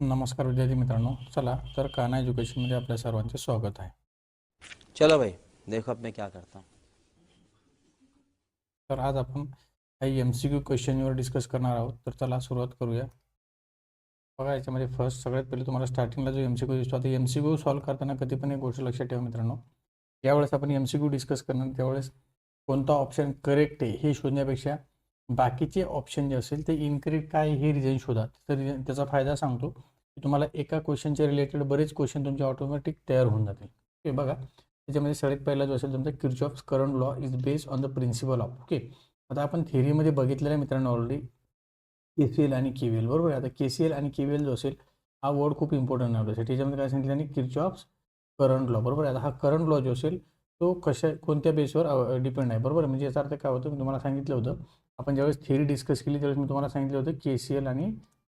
नमस्कार विद्यार्थी मित्रांनो, चला तर कान्हा एज्युकेशनमध्ये आपल्या सर्वांचे स्वागत आहे. चलो भाई, देखो अब मैं क्या करता हूँ. तर आज आपण काही MCQ क्वेश्चनवर डिस्कस करणार आहोत. तर चला सुरुवात करूया. बघा, याच्यामध्ये फर्स्ट सगळ्यात पहिले तुम्हाला स्टार्टिंगला जो MCQ दिसतो, आता MCQ सॉल्व्ह करताना कधी पण एक गोष्ट लक्षात ठेवा मित्रांनो, यावेळेस आपण MCQ डिस्कस करणार त्यावेळेस कोणता ऑप्शन करेक्ट आहे हे शोधण्यापेक्षा बाकीचे ऑप्शन जे असेल ते इनकरेक्ट काय हे रिझन शोधा. तर त्याचा फायदा सांगतो की तुम्हाला एका क्वेश्चनच्या रिलेटेड बरेच क्वेश्चन तुमचे ऑटोमॅटिक तयार होऊन जातील. ओके, बघा त्याच्यामध्ये सगळ्यात पहिला जो असेल तुमचा Kirchhoff's current law is based on the principle of. Okay, आता आपण थेरीमध्ये बघितलेलं आहे मित्रांनो ऑलरेडी KCL आणि KVL, बरोबर आहे. आता KCL आणि KVL जो असेल हा वर्ड खूप इम्पॉर्टंट आहे आपल्यासाठी. त्याच्यामध्ये काय सांगितलं आणि किर्चॉफ्स करंट लॉ, बरोबर आहे. आता हा करंट लॉ जो असेल तो कोणत्या बेसवर डिपेंड आहे, बरोबर आहे. म्हणजे याचा अर्थ काय होतं, मी तुम्हाला सांगितलं होतं आपण ज्यावेळेस थेरी डिस्कस केली त्यावेळेस मी तुम्हाला सांगितलं होतं KCL आणि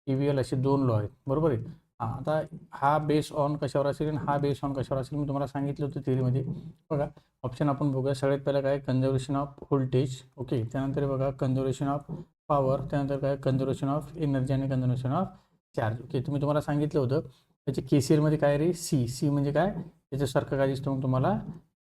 KVL असे दोन लॉ आहेत, बरोबर आहे. आता हा बेस ऑन कशावर असेल आणि हा बेस ऑन कशावर असेल मी तुम्हाला सांगितलं होतं थेरीमध्ये. बघा ऑप्शन आपण बघूया. सगळ्यात पहिला काय, कन्झर्वेशन ऑफ व्होल्टेज. ओके, त्यानंतर बघा कन्झर्वेशन ऑफ पॉवर, त्यानंतर काय कन्झर्वेशन ऑफ एनर्जी आणि कन्झर्वेशन ऑफ चार्ज. ओके, तुम्ही तुम्हाला सांगितलं होतं त्याचे KCLमध्ये काय रे, सी म्हणजे काय त्याच्यासारखं काय दिसतं मग तुम्हाला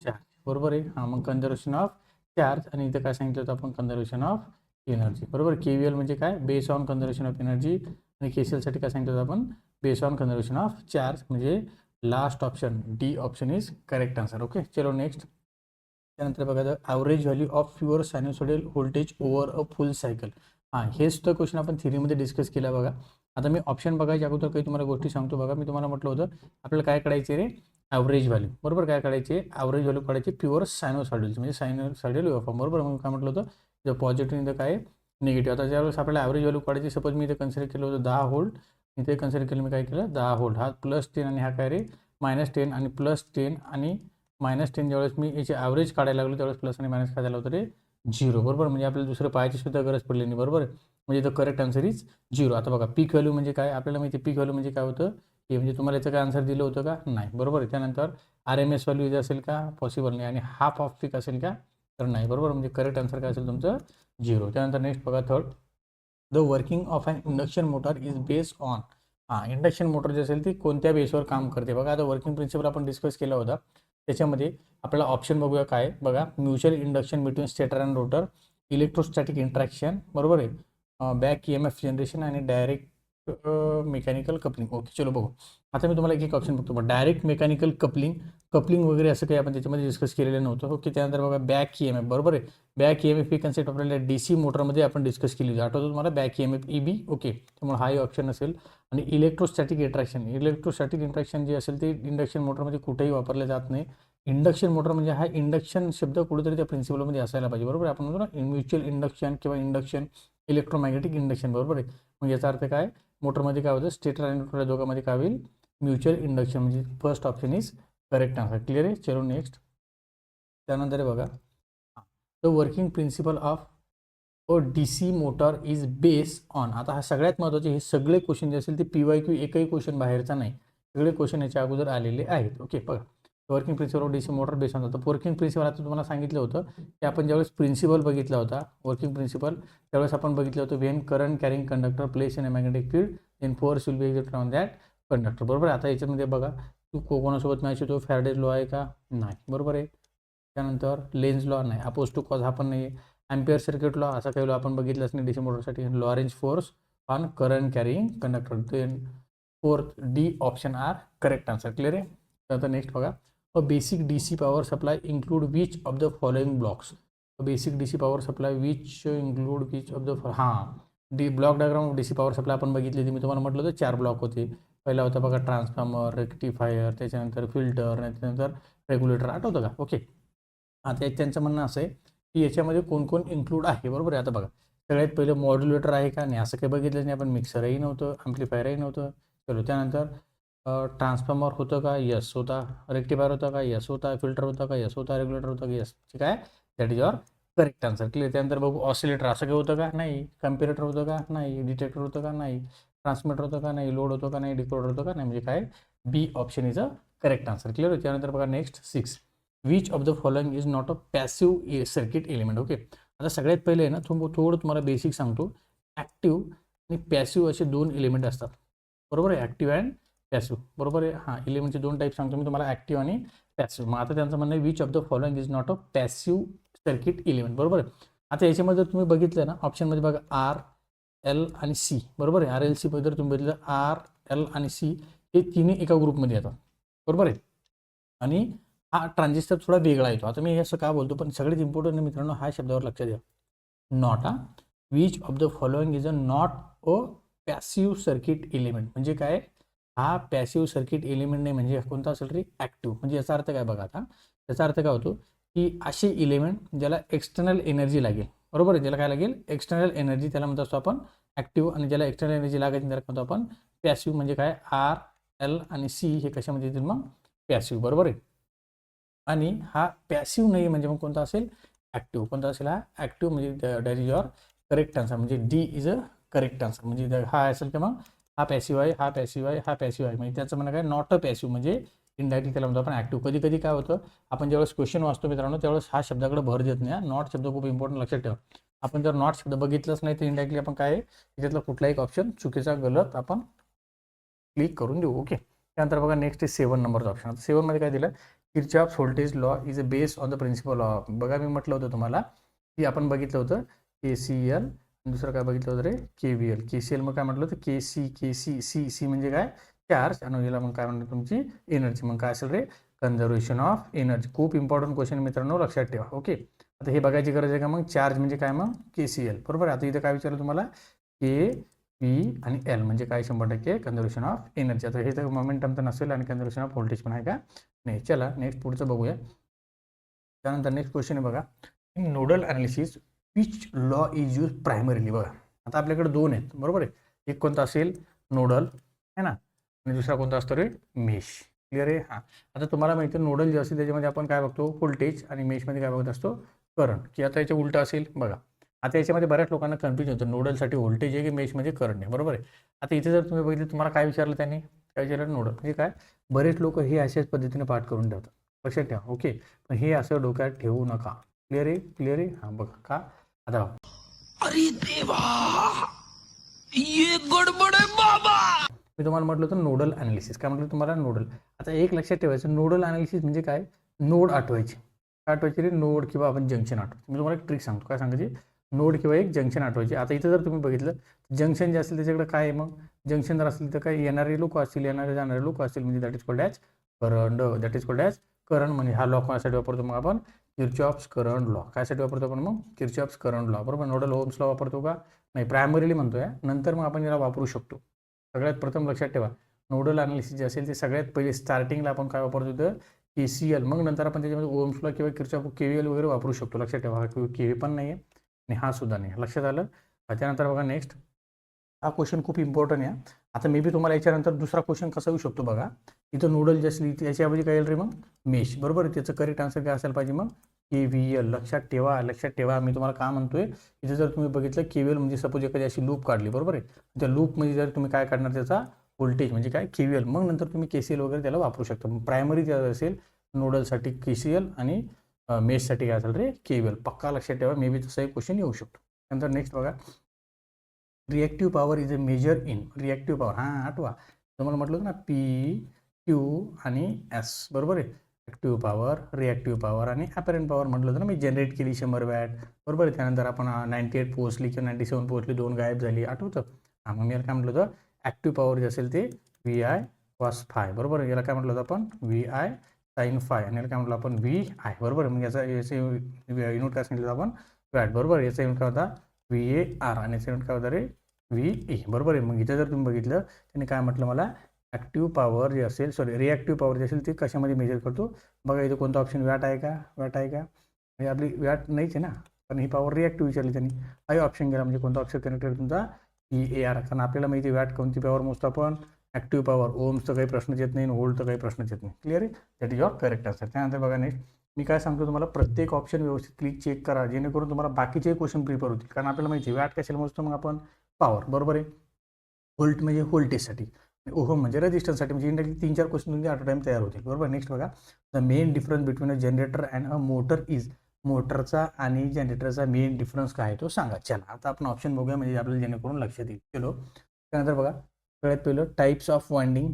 चार्ज, बरोबर आहे. हां, मग कन्झर्वेशन ऑफ चार्ज आणि इथं काय सांगितलं होतं आपण कन्झर्वेशन ऑफ एनर्जी, बरोबर. KVL म्हणजे काय, base on conservation of energy आणि KCLसाठी काय सांगितलं होतं आपण base on conservation of charge. म्हणजे last option D option is correct answer. Okay, चलो नेक्स्ट. त्यानंतर बघा the average value of pure sinusoidal voltage over a full cycle. हां, हेच तर क्वेश्चन आपण थेरीमध्ये डिस्कस केला. बघा आता मी ऑप्शन बघायच्या अगोदर काही तुम्हाला गोष्टी सांगतो. बघा मी तुम्हाला म्हटलं होतं आपल्याला काय काढायचे रे, ॲव्हरेज व्हॅल्यू, बरोबर. काय काढायचे, ॲव्हरेज व्हॅल्यू काढायची प्युअर सायनोसॉइडल म्हणजे सायनोसॉइडल वेव्हफॉर्म, बरोबर. मग काय म्हटलं होतं जर पॉझिटिव्ह इथं काय निगेटिव्ह. आता ज्यावेळेस आपल्याला ॲव्हरेज व्हॅल्यू काढायची, सपोज मी इथे कन्सिडर केलं होतं 10 व्होल्ट, इथे कन्सिडर केलं मी काय केलं 10 व्होल्ट, हा +10 आणि हा काय रे -10 आणि +10 आणि -10 ज्यावेळेस मी याचे ॲव्हरेज काढायला लागलो त्यावेळेस प्लस आणि मायनस काय झालं होतं रे 0, बरोबर. म्हणजे आपल्याला दुसरं पाहायची सुद्धा गरज पडली नाही, बरोबर. म्हणजे द करेक्ट आन्सर इज 0. आता बघा पीक व्हॅल्यू म्हणजे काय, आपल्याला माहिती पीक व्हॅल्यू म्हणजे काय होतं हे, म्हणजे तुम्हाला याचं काय आन्सर दिलं होतं का, नाही, बरोबर. त्यानंतर RMS व्हॅल्यू इथे असेल का, पॉसिबल नाही. आणि हाफ ऑफ पीक असेल का, तर नाही, बरोबर. म्हणजे करेक्ट आन्सर काय असेल तुमचं 0. त्यानंतर नेक्स्ट बघा third, the working of an induction motor is based on. हां, इंडक्शन मोटर जे असेल ती कोणत्या बेसवर काम करते. बघा आता वर्किंग प्रिन्सिपल आपण डिस्कस केला होता. त्याच्यामध्ये आपल्याला ऑप्शन बघूया काय, बघा mutual induction between stator and rotor, electrostatic interaction, बरोबर आहे, बॅक EMF जनरेशन आणि डायरेक्ट मेकॅनिकल कपलिंग. ओके, चलो बघू. आता मी तुम्हाला एक ऑप्शन बघतो. डायरेक्ट मेकॅनिकल कपलिंग वगैरे असं काही आपण त्याच्यामध्ये डिस्कस केलेलं नव्हतं. ओके, त्यानंतर बघा बॅक EMF, बरोबर आहे. बॅक EMF ही कन्सेप्ट आपल्याला DC मोटरमध्ये आपण डिस्कस केली होती, आठवतं तुम्हाला बॅक EMF EB. ओके, त्यामुळे हाही ऑप्शन असेल. आणि इलेक्ट्रोस्टॅटिक इंट्रॅक्शन जे असेल ते इंडक्शन मोटरमध्ये कुठेही वापरले जात नाही. इंडक्शन मोटर म्हणजे हा इंडक्शन शब्द कुठेतरी त्या प्रिन्सिपलमध्ये असायला पाहिजे, बरोबर. आपण म्हणतो ना म्युच्युअल इंडक्शन किंवा इंडक्शन इलेक्ट्रोमॅग्नेटिक इंडक्शन, बरोबर आहे. मग याचा अर्थ काय, मोटरमध्ये काय होतं स्टेटर आणि रोटर दोघांमध्ये काय होईल म्युच्युअल इंडक्शन, म्हणजे first option is correct answer. Clear आहे, चलो नेक्स्ट. त्यानंतर बघा the working principle of DC motor is base on. आता हा सगळ्यात महत्त्वाचे, हे सगळे क्वेश्चन जे असेल ते PYQ एकही क्वेश्चन बाहेरचा नाही, सगळे क्वेश्चन याच्या अगोदर आलेले आहेत. ओके, बघा working principle of DC motor base on होतं. वर्किंग प्रिन्सिपल आता तुम्हाला सांगितलं होतं की आपण ज्यावेळेस प्रिन्सिपल बघितला होता वर्किंग प्रिन्सिपल, त्यावेळेस आपण बघितलं होतं when current carrying conductor place in a magnetic field then force will be exerted on that conductor, बरोबर. आता याच्यामध्ये बघा तू कोणासोबत मॅच होतो, फॅरेडेज लॉ आहे का, नाही, बरोबर आहे. त्यानंतर लेन्झ लॉ नाही, अपोज टू कॉज हा पण नाही. अँपियर सर्किट लॉ असा काही लॉ आपण बघितलाच नाही DC मोटरसाठी. Lorentz force on current carrying conductor. Then fourth D option are correct answer. Clear आहे. त्यानंतर नेक्स्ट बघा, a basic DC power supply include which of the following blocks. Basic DC power supply which include which of the, हां block diagram of DC power supply आपण बघितली होती. मी तुम्हाला म्हटलं होतं 4 ब्लॉक होते. पहिला होता बघा ट्रान्सफॉर्मर, रेक्टिफायर, त्याच्यानंतर फिल्टर, त्याच्यानंतर रेग्युलेटर, आठवतं का. ओके, आता त्यांचं म्हणणं असं आहे की याच्यामध्ये कोण कोण इन्क्लूड आहे, बरोबर आहे. आता बघा सगळ्यात पहिलं मॉड्युलेटर आहे का, नाही, असं काही बघितलं नाही आपण. मिक्सरही नव्हतं, ॲम्प्लिफायरही नव्हतं. चलो त्यानंतर ट्रान्सफॉर्मर होतं का, यस होता. रेक्टिफायर होता का, यस होता. फिल्टर होता का, यस होता. रेग्युलेटर होता का, यस. ठीक आहे, that is your correct answer. Clear. त्यानंतर बघू ऑसिलेटर असं काही होतं का, नाही. कम्पेरेटर होतं का, नाही. डिटेक्टर होतं का, नाही. ट्रान्समीटर होतं का, नाही. लोड होतं का, नाही. डिकोडर होतं का, नाही. म्हणजे काय B option is a correct answer. Clear. त्यानंतर बघा next 6, which of the following is not a passive circuit element. Okay, आता सगळ्यात पहिले आहे ना थोडं तुम्हाला बेसिक सांगतो. ॲक्टिव्ह आणि पॅसिव्ह असे दोन एलिमेंट असतात. बरोबर आहे, ॲक्टिव्ह अँड पॅसिव्ह. बरोबर आहे. हां, इलेमेंटचे 2 टाईप सांगतो मी तुम्हाला, ॲक्टिव्ह आणि पॅसिव्ह. मग आता त्यांचं म्हणणं आहे which of the following is not a passive circuit element. बरोबर आहे. आता याच्यामध्ये जर तुम्ही बघितलं ना ऑप्शनमध्ये बघा आर, एल आणि सी. बरोबर आहे. आर एल सी जर तुम्ही बघितलं आर, एल आणि सी हे तिन्ही एका ग्रुपमध्ये येतात. बरोबर आहे. आणि हा ट्रान्झिस्टर थोडा वेगळा येतो. आता मी असं का बोलतो, पण सगळ्यात इम्पॉर्टंट मित्रांनो हा शब्दावर लक्ष द्या. Not which of the following is a not a passive circuit element. म्हणजे काय, हा पॅसिव्ह सर्किट एलिमेंट नाही, म्हणजे कोणता असेल रे ॲक्टिव्ह. म्हणजे याचा अर्थ काय बघा, आता याचा अर्थ काय होतो की असे एलिमेंट ज्याला एक्सटर्नल एनर्जी लागेल. बरोबर आहे. ज्याला काय लागेल, एक्सटर्नल एनर्जी, त्याला म्हणतो असतो आपण ॲक्टिव्ह. आणि ज्याला एक्सटर्नल एनर्जी लागेल त्याला म्हणतो आपण पॅसिव्ह. म्हणजे काय, आर, एल आणि सी हे कशामध्ये येतील मग, पॅसिव्ह. बरोबर आहे. आणि हा पॅसिव्ह नाही म्हणजे मग कोणता असेल, ॲक्टिव्ह. कोणता असेल हा, ॲक्टिव्ह. म्हणजे that is your correct answer. म्हणजे D is a correct answer. म्हणजे हा असेल की मग हा पॅसिव्ह आहे, हा पॅसिव्ह आहे, हा पॅसिव्ह आहे. म्हणजे त्याचं म्हणणं काय, नॉट अ पॅसिव्ह. म्हणजे इनडायरेक्टली त्याला म्हणतो आपण ॲक्टिव्ह. कधी कधी काय होतं, आपण ज्यावेळेस क्वेश्चन वाचतो मित्रांनो त्यावेळेस हा शब्दाकडे भर देत नाही. नॉट शब्द खूप इम्पॉर्टंट, लक्षात ठेवा. आपण जर नॉट शब्द बघितलंच नाही तर इनडायरेक्टली आपण काय आहे, त्याच्यातला कुठलाही एक ऑप्शन चुकीचा, गलत आपण क्लिक करून देऊ. ओके. त्यानंतर बघा नेक्स्ट आहे 7 नंबरचा ऑप्शन. 7 मध्ये काय दिलं, Kirchhoff's voltage law is a base on the principle of. बघा मी म्हटलं होतं तुम्हाला की आपण बघितलं होतं KCL, दुसरं काय बघितलं होतं रे, KVL. KCL मग काय म्हटलं होतं, KC म्हणजे काय, चार्ज. आणि याला मग काय म्हणतात तुमची एनर्जी. मग काय असेल रे, कन्झर्वेशन ऑफ एनर्जी. खूप इम्पॉर्टंट क्वेश्चन मित्रांनो, लक्षात ठेवा. ओके. आता हे बघायची गरज आहे का, मग चार्ज म्हणजे काय, मग KCL. बरोबर. आता इथं काय विचारलं तुम्हाला, P आणि L म्हणजे काय, 100% कन्झर्वेशन ऑफ एनर्जी. आता हे तर मोमेंटम तर नसेल आणि कन्झर्वेशन ऑफ व्होल्टेज पण आहे का, नाही. चला नेक्स्ट पुढचं बघूया. त्यानंतर नेक्स्ट क्वेश्चन आहे बघा, in nodal analysis which law is use primarily. बघा आता आपल्याकडे 2 आहेत. बरोबर आहे. एक कोणता असेल, नोडल आहे ना, आणि दुसरा कोणता असतो रे, मेश. क्लिअर आहे. हां, आता तुम्हाला माहिती आहे नोडल जे असेल त्याच्यामध्ये आपण काय बघतो, व्होल्टेज. आणि मेशमध्ये काय बघत असतो, करंट. की आता याच्या उलटं असेल बघा. आता याच्यामध्ये बऱ्याच लोकांना कन्फ्युजन होतं, नोडलसाठी व्होल्टेज आहे की मेशमध्ये करंट आहे. बरोबर आहे. आता इथे जर तुम्ही बघितलं तुम्हाला काय विचारलं त्यांनी, काय विचारलं, नोडल म्हणजे काय. बरेच लोक हे अशाच पद्धतीने पाठ करून ठेवतात, लक्षात ठेवा. ओके. पण हे असं डोक्यात ठेवू नका. क्लिअर आहे, क्लिअर आहे. हां बघा का, आता अरे देवा, ये गडबड है बाबा. मी तुम्हाला म्हटलं होतं नोडल अनालिसिस. काय म्हटलं तुम्हाला, नोडल. आता एक लक्षात ठेवायचं, नोडल अनालिसिस म्हणजे काय, नोड आठवायचे. काय आठवायचे रे, नोड किंवा आपण जंक्शन आठवतो. मी तुम्हाला एक ट्रिक सांगतो, काय सांगायची, नोड किंवा एक जंक्शन आठवायचे. आता इथं जर तुम्ही बघितलं जंक्शन जे असेल त्याच्याकडे काय आहे, मग जंक्शन जर असेल तर काय, येणारे लोक असतील, येणारे जाणारे लोक असतील. म्हणजे that is called as current. That is called as current. म्हणजे हा लॉ कोणासाठी वापरतो मग आपण, किर्चॉफ्स करंट लॉ. कायसाठी वापरतो आपण मग, किर्चॉफ्स करंट लॉ. बरोबर. नोडल ओम्स लॉ वापरतो का, नाही, प्रायमरीली म्हणतोय. नंतर मग आपण याला वापरू शकतो. सगळ्यात प्रथम लक्षात ठेवा, नोडल अनालिसिस जे असेल ते सगळ्यात पहिले स्टार्टिंगला आपण काय वापरतो तर KCL. मग नंतर आपण त्याच्यामध्ये ओम्स लॉ किंवा किर्चॉफ KVL वगैरे वापरू शकतो. लक्षात ठेवा, हा KV पण नाही आहे आणि हा सुद्धा नाही. लक्षात आलं. त्यानंतर बघा नेक्स्ट, हा क्वेश्चन खूप इम्पॉर्टंट आहे. आता मे बी तुम्हाला याच्यानंतर दुसरा क्वेश्चन कसा येऊ शकतो बघा, इथं नोडल जे असेल याच्याऐवजी काय येईल रे मग, मेश. बरोबर. त्याचं करेक्ट आन्सर काय असायला पाहिजे मग, KVL. लक्षात ठेवा, लक्षात ठेवा. मी तुम्हाला काय म्हणतोय, इथे जर तुम्ही बघितलं KVL म्हणजे सपोज एखादी अशी लूप काढली. बरोबर आहे. त्या लूपमध्ये जर तुम्ही काय काढणार, त्याचा व्होल्टेज म्हणजे काय, KVL. मग नंतर तुम्ही KCL वगैरे त्याला वापरू शकता. प्रायमरी त्याला असेल नोडलसाठी KCL आणि मेशसाठी काय असेल रे, KVL. पक्का लक्षात ठेवा, मे बी तसा एक क्वेश्चन येऊ शकतो. नंतर नेक्स्ट बघा, reactive power is a major in. Reactive power, हां आठवा, तुम्हाला म्हटलं होतं ना, PQ आणि S. बरोबर आहे. ॲक्टिव्ह पॉवर, रिॲक्टिव्ह पॉवर आणि ॲपरंट पॉवर म्हटलं होतं ना मी, जनरेट केली 100 वॅट. बरोबर आहे. त्यानंतर आपण 98 पोहोचली किंवा 97 पोहोचली, 2 गायब झाली, आठवतं. हां, मग मी याला काय म्हटलं होतं, ॲक्टिव्ह पॉवर जे असेल ते VI cos phi. बरोबर आहे. याला काय म्हटलं होतं आपण, VI sin phi. आणि याला काय म्हटलं आपण, VI. बरोबर आहे. मग याचा युनिट काय सांगितलं आपण, वॅट. बरोबर आहे. याचा युनिट काय होता, VAR. आणि याचा युनिट काय होता रे, VE. बरोबर आहे. मग इथं जर तुम्ही बघितलं त्याने काय म्हटलं मला, ॲक्टिव्ह पॉवर जे असेल, सॉरी, रिॲक्टिव्ह पॉवर जे असेल ते कशामध्ये मेजर करतो. बघा इथं कोणता ऑप्शन, वॅट आहे का, वॅट आहे का, म्हणजे आपली वॅट नाहीच आहे ना, कारण ही पॉवर रिॲक्टिव्ह विचारली त्यांनी. काही ऑप्शन गेला, म्हणजे कोणता ऑप्शन कनेक्ट तुमचा, EAR. कारण आपल्याला माहिती वॅट कोणती पॉवर मोजतो आपण, ॲक्टिव्ह पॉवर. ओम्सचं काही प्रश्नच येत नाही, व्होल्टचं काही प्रश्नच येत नाही. क्लिअर आहे. That is your correct answer. त्यानंतर बघा नेक्स्ट, मी काय सांगतो तुम्हाला, प्रत्येक ऑप्शन व्यवस्थित क्लिक चेक करा, जेणेकरून तुम्हाला बाकीचे क्वेश्चन प्रिपेअर होतील. कारण आपल्याला माहिती आहे वॅट कशाला मोजतो मग आपण, पॉवर. बरोबर आहे. व्होल्ट म्हणजे व्होल्टेजसाठी, ओहम म्हणजे रेजिस्टन्ससाठी. म्हणजे इंडिरेक्टली 3-4 क्वेश्चन तुमचे ॲट अ टाइम तयार होतील. बरोबर. नेक्स्ट बघा, the main difference between a generator and a motor is. मोटरचा आणि जनरेटरचा मेन डिफरन्स काय आहे तो सांगा. चला आता आपण ऑप्शन बघूया, म्हणजे आपल्याला जेणेकरून लक्षात येईल. चलो. त्यानंतर बघा, सगळ्यात पहिलं टाईप्स ऑफ वाइंडिंग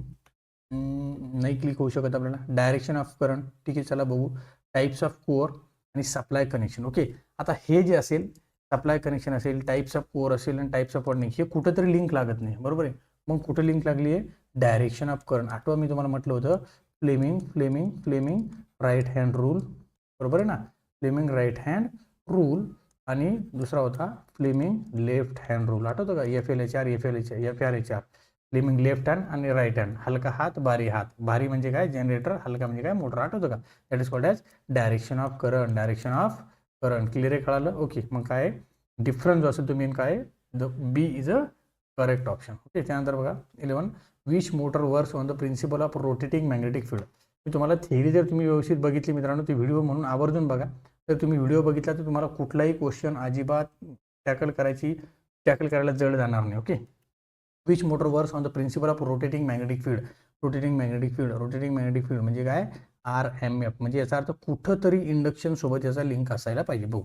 नाही क्लिक होऊ शकत आपल्याला. डायरेक्शन ऑफ करंट, ठीक आहे चला बघू. टाईप्स ऑफ कोअर आणि सप्लाय कनेक्शन. ओके, आता हे जे असेल सप्लाय कनेक्शन असेल, टाईप्स ऑफ कोअर असेल आणि टाईप्स ऑफ वाइंडिंग, हे कुठंतरी लिंक लागत नाही, बरोबर आहे. मग कुठं लिंक लागली आहे? Direction of current. आठवा मी तुम्हाला म्हटलं होतं फ्लेमिंग राईट हँड रूल, बरोबर आहे ना. फ्लेमिंग राईट हँड रूल आणि दुसरा होता फ्लेमिंग लेफ्ट हँड रूल. आठवतं का? FLHR. फ्लेमिंग लेफ्ट हँड आणि राईट हँड. हलका हात भारी हात. भारी म्हणजे काय? जनरेटर. हलका म्हणजे काय? मोटर. आठवतं का? That is called as direction of current. Clear आहे? कळालं? ओके, मग काय डिफरन्स जो असेल तो मेन काय? The B is a correct option. Okay, त्यानंतर बघा 11 which motor works on the principle of rotating magnetic field. मी तुम्हाला थेअरी जर तुम्ही व्यवस्थित बघितली मित्रांनो, ती व्हिडिओ म्हणून आवर्जून बघा. तर तुम्ही व्हिडिओ बघितला तर तुम्हाला कुठलाही क्वेश्चन अजिबात टॅकल करायला जड जाणार नाही. Okay, which motor works on the principle of rotating magnetic field म्हणजे काय? RMF. म्हणजे याचा अर्थ कुठंतरी इंडक्शन सोबत याचा लिंक असायला पाहिजे. बघू,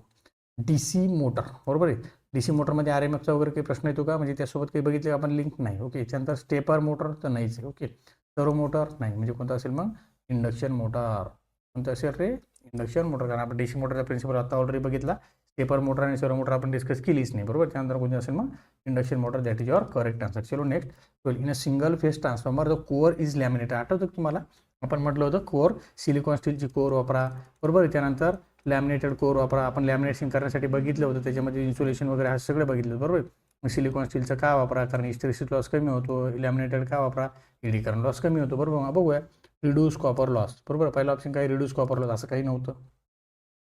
DC मोटर, बरोबर आहे. DC मोटरमध्ये RMFचा वगैरे काही प्रश्न येतो का? म्हणजे त्यासोबत काही बघितले आपण लिंक नाही. ओके, त्यानंतर स्टेपर मोटर तर नाहीच आहे. ओके, सर्वो मोटर नाही. म्हणजे कोणतं असेल मग? Induction motor. कोणतं असेल रे? Induction motor. कारण आपण DC मोटरचा प्रिन्सिपल आता ऑलरेडी बघितला. स्टेपर मोटर आणि सर्वो मोटर आपण डिस्कस केलीच नाही, बरोबर. त्यानंतर कोणती असेल मग? Induction motor. That is your correct answer. चलो next. In a single phase transformer the core is laminated. आठवतं का तुम्हाला? आपण म्हटलं होतं कोअर सिलिकॉन स्टीलची कोअर वापरा, बरोबर. त्यानंतर लॅमिनेटेड कोअर वापरा. आपण लॅमिनेशन करण्यासाठी बघितलं होतं, त्याच्यामध्ये इन्सुलेशन वगैरे हा सगळं बघितलं, बरोबर. सिलिकॉन स्टीलचं का वापरा? कारण हिस्टेरिसिस लॉस कमी होतो. लॅमिनेटेड का वापरा? एडी करंट लॉस कमी होतो, बरोबर. बघूया रिड्यूस कॉपर लॉस, बरोबर. पहिला ऑप्शन काय? Reduce copper loss. असं काही नव्हतं.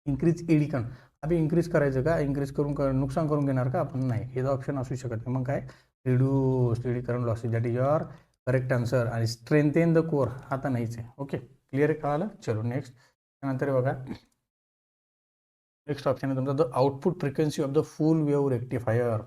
Increase eddy current. अभि इन्क्रीज करायचं का? इन्क्रीज करून नुकसान करून घेणार का आपण? नाही, हे ऑप्शन असू शकत नाही. मग काय? Reduce eddy current loss. That is your correct answer. आणि स्ट्रेंथेन द कोअर आता नाहीच आहे. ओके, क्लिअर आहे? कळालं? चलो नेक्स्ट. त्यानंतर बघा नेक्स्ट ऑप्शन आहे तुमचा the output frequency of the full wave rectifier.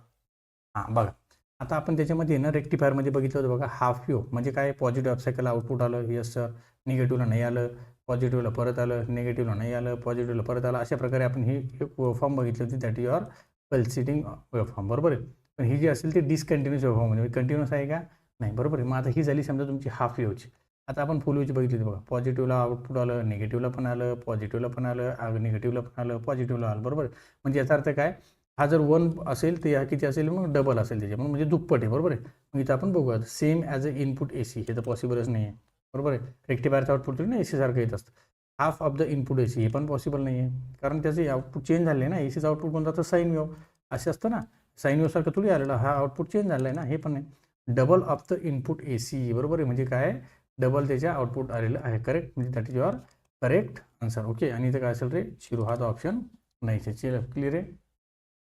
हां बघा, आता आपण त्याच्यामध्ये ना रेक्टिफायरमध्ये बघितलं होतं बघा, हाफ वेव्ह म्हणजे काय? पॉझिटिव्ह अपसायकल आउटपुट आलं, यस सर. निगेटिव्हला नाही आलं, पॉझिटिव्हला परत आलं, निगेटिव्हला नाही आलं, पॉझिटिव्हला परत आलं. अशा प्रकारे आपण ही एक वेव्हफॉर्म बघितली होती. दॅट इज युअर पल्सिटिंग वेव्हफॉर्म, बरोबर आहे. पण ही जी असेल ती डिसकंटिन्युअस वेव्हफॉर्म म्हणजे कंटिन्युअस आहे का? नाही, बरोबर आहे. मग आता ही झाली समजा तुमची हाफ वेव्हची. आता आपण फुल वेव्हची बघितली होती बघा. पॉझिटिव्हला आउटपुट आलं, निगेटिव्हला पण आलं, पॉझिटिव्हला पण आलं, निगेटिव्हला पण आलं, पॉझिटिव्हला आलं, बरोबर. म्हणजे याचा अर्थ काय? हा जर 1 असेल तर या किती असेल? मग डबल असेल त्याच्या, मग म्हणजे दुप्पट आहे, बरोबर आहे. मग इथं आपण बघूया same as a input AC. हे तर पॉसिबलच नाही आहे, बरोबर आहे. रेक्टिफायरचं आउटपुट तरी ना AC सारखं येत असतं. Half of the input AC हे पण पॉसिबल नाही आहे, कारण त्याचे आउटपुट चेंज झाले ना. ACचं आउटपुट कोणतं असतं? Sine wave. असे असतं ना, साईन वेव्हसारखं थोडी आलेलं. हा आउटपुट चेंज झालं आहे ना, हे पण नाही. Double of the input AC, बरोबर आहे. म्हणजे काय? डबल त्याच्या आउटपुट आलेलं आहे, करेक्ट. म्हणजे that is your correct answer. Okay, आणि इथं काय असेल रे? 0 हा ऑप्शन नाहीच आहे. चल क्लिअर आहे.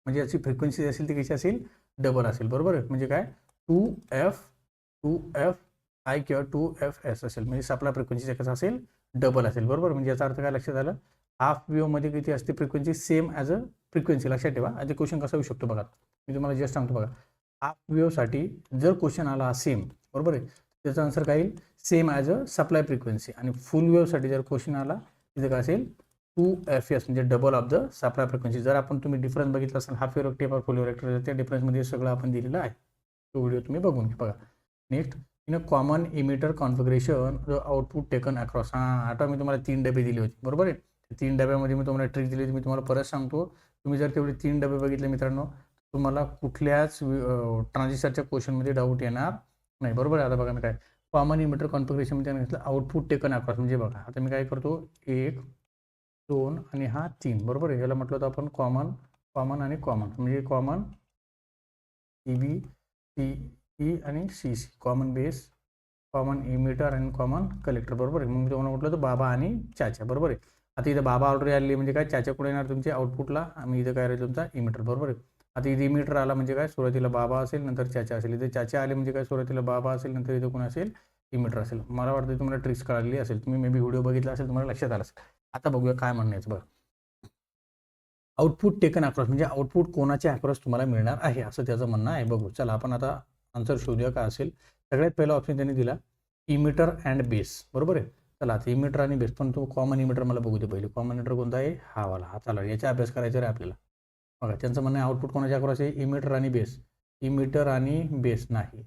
म्हणजे याची फ्रिक्वेन्सी असेल ती कशी असेल? डबल असेल, बरोबर आहे. म्हणजे काय? 2FI किंवा 2FS असेल. म्हणजे सप्लाय फ्रिक्वेन्सीचा कसं असेल? डबल असेल, बरोबर. म्हणजे याचा अर्थ काय लक्षात आलं? हाफ वेव्हमध्ये किती असते frequency? Same as a frequency. लक्षात ठेवा. आता क्वेश्चन कसा येऊ शकतो बघा, मी तुम्हाला जस्ट सांगतो बघा. हाफ वेव्हसाठी जर क्वेश्चन आला सेम, बरोबर आहे, त्याचा आन्सर काय येईल? Same as a supply frequency. आणि फुल वेव्हसाठी जर क्वेश्चन आला तिथे काय असेल? 2FS म्हणजे double of the supply frequency. जर आपण तुम्ही डिफरन्स बघितला असेल हाफ वेव्ह रेक्टिफायर फुल वेव्ह रेक्टिफायर, त्या डिफरन्समध्ये सगळं आपण दिलेलं आहे. तो व्हिडिओ तुम्ही बघून घ्या. बघा next. In a common emitter configuration the output taken across. आता मी तुम्हाला 3 डबे दिले होते, बरोबर आहे. 3 डब्यामध्ये मी तुम्हाला ट्रिक दिली होती. मी तुम्हाला परत सांगतो, तुम्ही जर तेवढे 3 डबे बघितले मित्रांनो, तुम्हाला कुठल्याच ट्रान्झिस्टरच्या क्वेश्चनमध्ये डाऊट येणार नाही, बरोबर आहे. आता बघा मी काय कॉमन इमिटर कॉन्फिगरेशनमध्ये घेतलं आउटपुट टेकन अक्रॉस. म्हणजे बघा आता मी काय करतो, 1 2 आणि हा 3, बरोबर आहे. याला म्हटलं होतं आपण कॉमन आणि कॉमन. म्हणजे कॉमन CB CE आणि CC, common base, common emitter आणि कॉमन कलेक्टर, बरोबर आहे. मग मी तुम्हाला म्हटलं होतं बाबा आणि चाचा, बरोबर आहे. आता इथं बाबा ऑलरेडी आली म्हणजे काय? चाचा कुठे येणार तुमच्या आउटपुटला? आम्ही इथं काय राहील तुमचा इमिटर, बरोबर आहे. आता इथे इमिटर आला म्हणजे काय? सुरुवातीला बाबा असेल, नंतर चाचा असेल. इथे चाचा आले म्हणजे काय? सुरुवातीला बाबा असेल, नंतर इथं कोण असेल? इमिटर असेल. मला वाटतं तुम्हाला ट्रिक्स कळाली असेल, तुम्ही मे बी व्हिडिओ बघितला असेल, तुम्हाला लक्षात आलं असेल. आता बघूया काय म्हणणं आहे बघा. आउटपुट टेकन अक्रॉस म्हणजे आउटपुट कोणाच्या अक्रॉस तुम्हाला मिळणार आहे असं त्याचं म्हणणं आहे. बघू चला आपण आता आन्सर शोधूया काय असेल. सगळ्यात पहिला ऑप्शन त्यांनी दिला इमिटर अँड बेस, बरोबर आहे. चला आता इमिटर आणि बेस, पण तो कॉमन इमिटर मला बघू दे पहिले. कॉमन इमिटर कोणता आहे? हा वाला. हा चला याचा अभ्यास करायचा आहे आपल्याला. बघा त्यांचं म्हणणं आहे आउटपुट कोणाच्या अक्रॉस आहे? इमिटर आणि बेस. इमिटर आणि बेस नाही.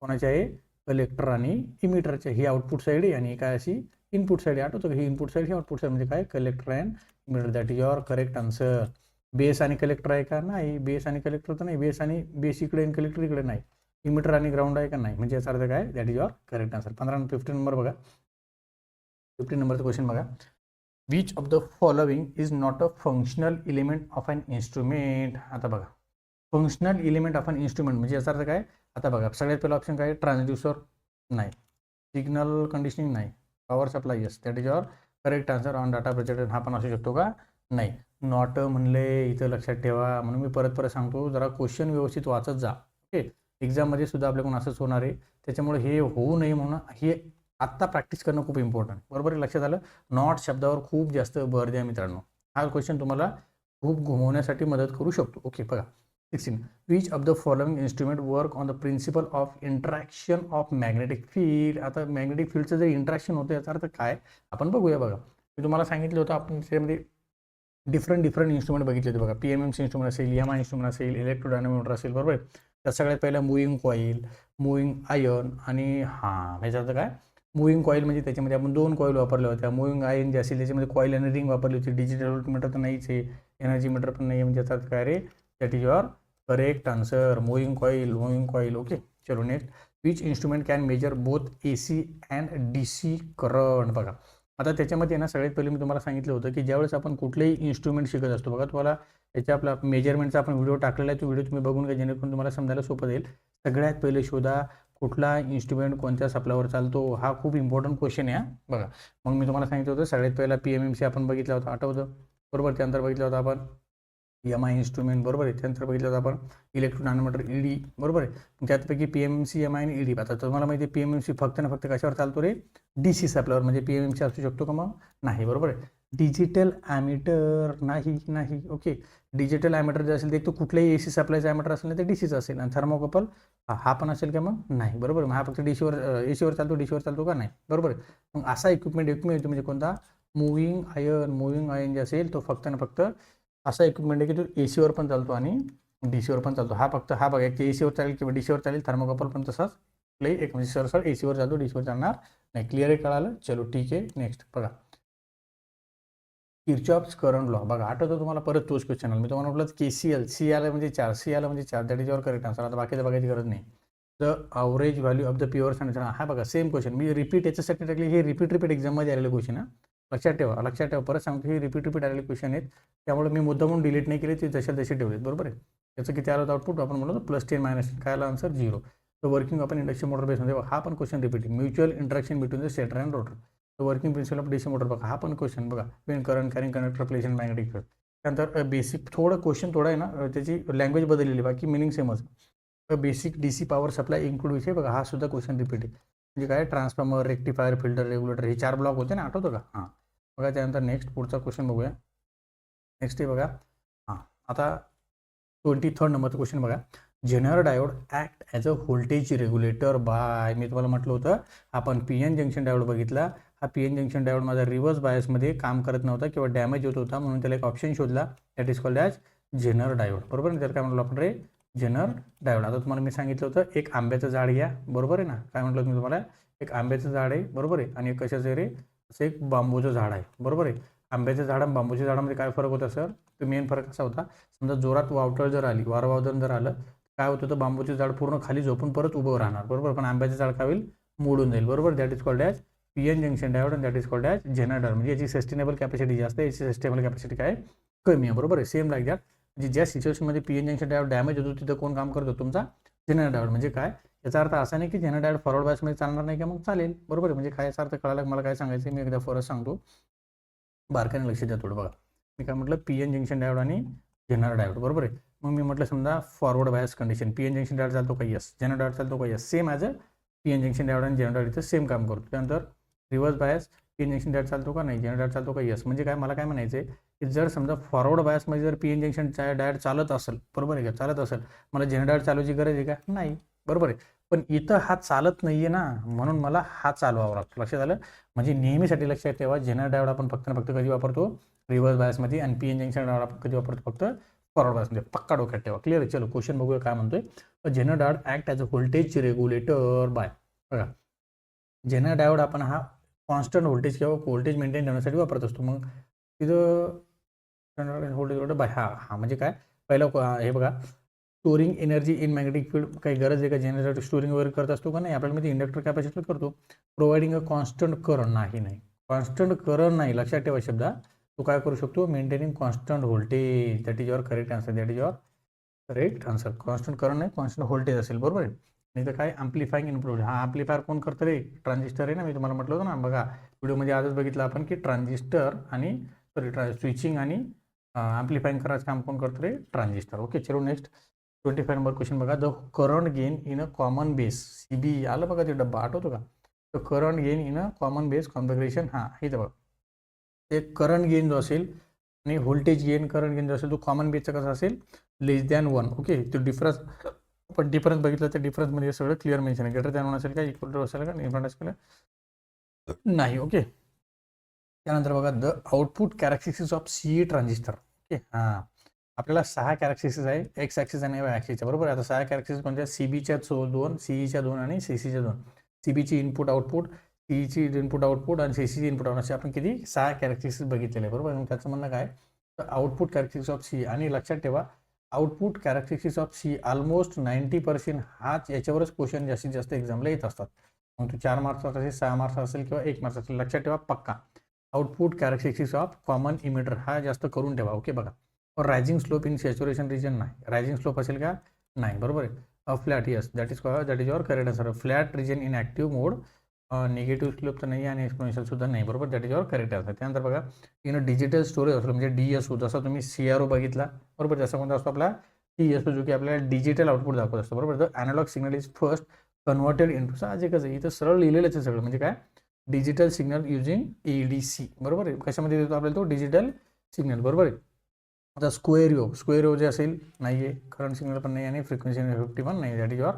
कोणाची आहे, कलेक्टर आणि इमिटरची. ही आउटपुट साईड आहे आणि काय अशी इनपुट साईड आहे. आठवतं का, ही इनपुट साईड ही आउटपुट साईड म्हणजे काय, collector and emitter. That is your correct answer. Base आणि कलेक्टर आहे का, नाही. बेस आणि कलेक्टर तर नाही. बेस इकडे आणि कलेक्टर इकडे नाही. इमिटर आणि ग्राउंड आहे का, नाही. म्हणजे याचा अर्थ काय, that is your correct answer. 15 number बघा. 15 नंबरचा क्वेश्चन बघा. Which of the following is not a functional element of an instrument. आता बघा, functional element of an instrument म्हणजे याचा अर्थ काय. आता बघा, सगळ्यात पहिला ऑप्शन काय, ट्रान्सड्युसर नाही, सिग्नल कंडिशनिंग नाही, power supply yes. That is your correct answer. On data projector हा पण असू शकतो का, नाही. नॉट म्हणले इथं लक्षात ठेवा, म्हणून मी परत सांगतो, जरा क्वेश्चन व्यवस्थित वाचत जा. ओके, एक्झाममध्ये सुद्धा आपल्याकडून असंच होणार आहे. त्याच्यामुळे हे होऊ नये म्हणून हे आत्ता प्रॅक्टिस करणं खूप इम्पॉर्टंट. बरोबर आहे, लक्षात आलं. नॉट शब्दावर खूप जास्त भर द्या मित्रांनो. हा क्वेश्चन तुम्हाला खूप घुमवण्यासाठी मदत करू शकतो. ओके बघा. 16. Which of the following instrument work on the principle of interaction of magnetic field. आता मॅग्नेटिक फील्डचं जे इंट्रॅक्शन होतं याचा अर्थ काय आपण बघूया. बघा, मी तुम्हाला सांगितलं होतं, आपण त्याच्यामध्ये डिफरंट इन्स्ट्रुमेंट बघितले होते बघा. PMMC इन्स्ट्रुमेंट असेल, EMI इन्स्ट्रुमेंट असेल, इलेक्ट्रोडायनामोमीटर असेल. बरोबर आहे. तर सगळ्यात पहिला मुव्हिंग कॉईल, मुव्हिंग आयर्न आणि ह्याचा अर्थ काय, मुव्हिंग कॉईल म्हणजे त्याच्यामध्ये आपण 2 कॉईल वापरल्या होत्या. मुव्हिंग आयर्न जे असेल त्याच्यामध्ये कॉईल आणि रिंग वापरली होती. डिजिटल व्होल्टमीटर तर नाहीच आहे, एनर्जी मीटर पण नाही आहे. म्हणजे याचा अर्थ काय रे, that is your correct answer. Moving coil. Okay, चलो next. Which instrument can measure both AC and DC current. बघा, आता त्याच्यामध्ये ना सगळ्यात पहिले मी तुम्हाला सांगितलं होतं की ज्यावेळेस आपण कुठलेही इन्स्ट्रुमेंट शिकत असतो बघा, तुम्हाला याच्या आपला मेजरमेंटचा आपण व्हिडिओ टाकलेला आहे. तो व्हिडिओ तुम्ही बघून घ्या, जेणेकरून तुम्हाला समजायला सोपं जाईल. सगळ्यात पहिले शोधा कुठला इन्स्ट्रुमेंट कोणत्या सप्लायवर चालतो. हा खूप इम्पॉर्टंट क्वेश्चन आहे. बघा, मग मी तुम्हाला सांगितलं होतं सगळ्यात पहिला PMMC आपण बघितला होता, आठवतं. बरोबर. त्यानंतर बघितलं होतं आपण EMI इन्स्ट्रुमेंट. बरोबर आहे. त्यानंतर बघितलं होतं आपण इलेक्ट्रोडायनामोमीटर ED. बरोबर आहे. त्यापैकी PMMC, EMI आणि ED. आता तुम्हाला माहिती आहे PMMC फक्त ना फक्त कशावर चालतो रे, DC सप्लायवर. म्हणजे PMMC असू शकतो का मग, नाही. बरोबर आहे. डिजिटल ॲमीटर नाही. ओके, डिजिटल ॲमीटर जे असेल ते एक तर कुठल्याही AC सप्लायचं ॲमीटर असेल ना ते DCचं असेल. आणि थर्मोकपल हा पण असेल का मग, नाही. बरोबर. मग हा फक्त AC वर चालतो, DC वर चालतो का, नाही. बरोबर आहे. मग असा इक्विपमेंट येतो म्हणजे कोणता, मुव्हिंग आयर्न जे असेल तो फक्त ना फक्त असा इक्विपमेंट आहे की तो AC वर पण चालतो आणि DC वर पण चालतो. हा बघा, एक AC वर चालेल किंवा DC वर चालेल. थर्मोकपल पण तसाच एक म्हणजे सरळ AC वर चालतो, DC वर चालणार नाही. क्लिअर आहे, कळालं. चलो ठीक आहे. नेक्स्ट बघा, किर्चॉफ्स करंट लॉ. बघा, आठवतं तुम्हाला, परत तोच क्वेश्चन आला. मी तुम्हाला म्हटलं KCL, C आला म्हणजे 4, C आला म्हणजे 4. That is your correct answer. आता बाकीचं बघायची गरज नाही. The average value of the pure sanitary. हा बघा, सेम क्वेश्चन मी रिपीट याच्यासाठी टाकले. हे रिपीट एक्झाममध्ये आलेले क्वेश्चन आहे. लक्षात ठेवा. परत सांगतो, हे रिपीट आलेले क्वेश्चन आहेत. त्यामुळे मी मुद्दामून डिलीट नाही केले, ते जसे ठेवलेत. बरोबर आहे. त्याचं किती आलं होतं आउटपुट, आपण म्हणलो +10 -10. काय आलं आन्सर, 0. तर वर्किंग आपण इंडक्शन मोटर बेसमध्ये हा पण question repeat. Mutual interaction between the stator and rotor. तर working principle of DC motor. बघा, हा पण क्वेश्चन बघा. When current carrying conductor place in magnetic field. त्यानंतर बेसिक थोडं क्वेश्चन थोडं आहे ना, त्याची लँग्वेज बदललेली, बाकी मिनिंग सेमच. Basic DC power supply include विषय बघा, हा सुद्धा क्वेश्चन रिपीट आहे. म्हणजे काय, ट्रान्सफॉर्मर, रेक्टिफायर, फिल्टर, रेग्युलेटर, हे 4 ब्लॉक होते ना, आठवतं का. हां बघा. त्यानंतर नेक्स्ट पुढचा क्वेश्चन बघूया. नेक्स्ट आहे बघा. आता 23rd नंबरचा क्वेश्चन बघा. Zener diode act as a voltage regulator by. मी तुम्हाला म्हटलं होतं, आपण PN जंक्शन डायोड बघितला. हा PN जंक्शन डायोड माझा रिव्हर्स बायसमध्ये काम करत नव्हता किंवा डॅमेज होत होता, म्हणून त्याला एक ऑप्शन शोधला, that is called as zener diode. बरोबर ना. त्याला काय म्हटलं आपण रे, जेनर डायोड. आता तुम्हाला मी सांगितलं होतं, एक आंब्याचं झाड घ्या. बरोबर आहे ना. काय म्हटलं मी तुम्हाला, एक आंब्याचं झाड आहे. बरोबर आहे. आणि एक कशाचं आहे रे, असं एक बांबूचं झाड आहे. बरोबर आहे. आंब्याचं झाड आणि बांबूच्या झाडामध्ये काय फरक होता सर, तर मेन फरक असा होता, समजा जोरात वावटळ जर आली, वारवादन जर आलं, काय होतं, तर बांबूचे झाड पूर्ण खाली झोपून परत उभं राहणार. बरोबर. पण आंब्याचं झाड काय होईल, मोडून जाईल. बरोबर. That is called as PN junction diode आणि that is called as zener diode. म्हणजे याची सस्टेनेबल कॅपॅसिटी जास्त आहे, याची सस्टेनेबल कॅपॅसिटी काय कमी आहे. बरोबर आहे. Same like that. म्हणजे ज्या सिच्युएशनमध्ये PN जंक्शन डायोड डॅमेज होतो तिथं कोण काम करतो, तुमचा जेनर डायोड. म्हणजे काय, याचा अर्थ असा नाही की जेनर डायोड फॉरवर्ड बायसमध्ये चालणार नाही का, मग चालेल. बरोबर आहे. म्हणजे काय याचा अर्थ कळाला, मला काय सांगायचं मी एकदा फरक सांगतो, बारकाने लक्ष द्या थोडं. बघा, मी काय म्हटलं, PN जंक्शन डायोड आणि जेनर डायोड. बरोबर आहे. मग मी म्हटलं समजा forward bias condition, PN junction diode चालतो का, यस. जेनर डायोड चालतो का, yes. Same as a PN junction diode आणि जेनर डायोड इथं सेम काम करतो. त्यानंतर reverse bias, PN junction diode चालतो का, नाही. जेनर डायोड चालतो का, यस. म्हणजे काय, मला काय म्हणायचं आहे की जर समजा फॉरवर्ड बायसमध्ये जर PN जंक्शन डायोड चालत असेल, बरोबर आहे का, चालत असेल, मला जेनर डायोड चालवायची गरज आहे का, नाही. बरोबर आहे. पण इथं हा चालत नाही आहे ना, म्हणून मला हा चालवावा लागतो. लक्षात आलं. म्हणजे नेहमीसाठी लक्षात ठेवा, जेनर डायोड आपण फक्त ना फक्त कधी वापरतो, रिव्हर्स बायसमध्ये, आणि PN जंक्शन डायोड आपण कधी वापरतो, फक्त फॉरवर्ड बायस म्हणजे पक्का डोक्यात ठेवा. क्लिअर आहे. चलो क्वेश्चन बघूया काय म्हणतोय. Zener diode act as a voltage regulator by. बघा जेनर डायोड आपण हा कॉन्स्टंट व्होल्टेज किंवा व्होल्टेज मेंटेन ठेवण्यासाठी वापरत असतो. मग तिथं व्होल्टेज बाय हा म्हणजे काय पहिलं हे बघा storing energy in magnetic field काही गरज आहे का जनरेटर स्टोरिंग वगैरे करत असतो का नाही आपल्याला माहिती इंडक्टर कॅपॅसिटर करतो. प्रोव्हाइडिंग अ कॉन्स्टंट करंट नाही कॉन्स्टंट करंट नाही लक्षात ठेवा शब्द. तो काय करू शकतो maintaining constant voltage. That is your correct answer. That is your correct answer. Constant current नाही कॉन्स्टंट व्होल्टेज असेल बरोबर आहे. नाही तर काय अँप्लिफाईंग इनपुट हा अँप्लिफायर कोण करतं रे ट्रान्झिस्टर आहे ना. मी तुम्हाला म्हटलं होतं ना बघा व्हिडिओमध्ये आजच बघितलं आपण की ट्रान्झिस्टर आणि स्विचिंग आणि अँप्लिफाईंग करायचं काम कोण करतं रे ट्रान्झिस्टर. ओके चलो नेक्स्ट 25 नंबर क्वेश्चन बघा. The current gain in a common base CB आलं बघा ते डब्बा आठवतो का. तर current gain in a common base configuration हा इथं बघा ते करंट गेन जो असेल आणि व्होल्टेज गेन करंट गेन जो असेल तो कॉमन बेसचा कसा असेल लेस दॅन 1. ओके तो डिफरन्स आपण डिफरन्स बघितला त्या डिफरन्समध्ये सगळं क्लिअर मेन्शन आहे. ग्रेटर दॅन 1 असेल का इक्वल टू असेल का डिफरंट असेल नाही. ओके त्यानंतर बघा the output characteristics of CE transistor. Okay हां आपल्याला 6 कॅरेक्टरिस्टिक्स आहे एक्स ॲक्सिस आणि वाय ॲक्सिसच्या बरोबर. आता 6 कॅरेक्टरिस्टिक्स कोणत्या CBच्या 2 CEच्या 2 आणि CCच्या 2. CBची इनपुट आउटपुट CEची इनपुट आउटपुट आणि CCची इनपुट आउटपुट असे आपण किती 6 कॅरेक्टरिस्टिक्स बघितलेले बरोबर. मग त्याचं म्हणणं काय तर आउटपुट कॅरेक्टरिस्टिक्स ऑफ CE आणि लक्षात ठेवा output characteristics of CE almost 90% हाच याच्यावरच क्वेश्चन जास्तीत जास्त एक्झामला येत असतात. मग तो 4 मार्क्सचा असेल 6 मार्क्स असेल किंवा 1 मार्क्स असेल लक्षात ठेवा पक्का. Output characteristics of common emitter हा जास्त करून ठेवा. ओके बघा rising slope in saturation region नाही. रायझिंग स्लोप असेल का नाही बरोबर आहे. Flat yes that is your correct answer. Flat region in active mode negative slope तर नाही आणि एक्सपोनेन्शियल सुद्धा नाही बरोबर. That is your correct answer. त्यानंतर बघा इन डिजिटल स्टोरेज असलं म्हणजे DSO जसा तुम्ही CRO बघितला बरोबर. जसा कोणता असतो आपला TSO जो की आपल्याला डिजिटल आउटपुट दाखवत असतो बरोबर. The analog signal is first converted into साहजिकच आहे इथं सरळ लिहिलेलंच आहे सगळं म्हणजे काय डिजिटल सिग्नल युजिंग ADC बरोबर आहे. कशामध्ये देतो आपल्याला तो डिजिटल सिग्नल बरोबर आहे. आता स्क्वेअर जे असेल नाही आहे करंट सिग्नल पण नाही आणि फ्रिक्वेन्सी 50 पण नाही. That is your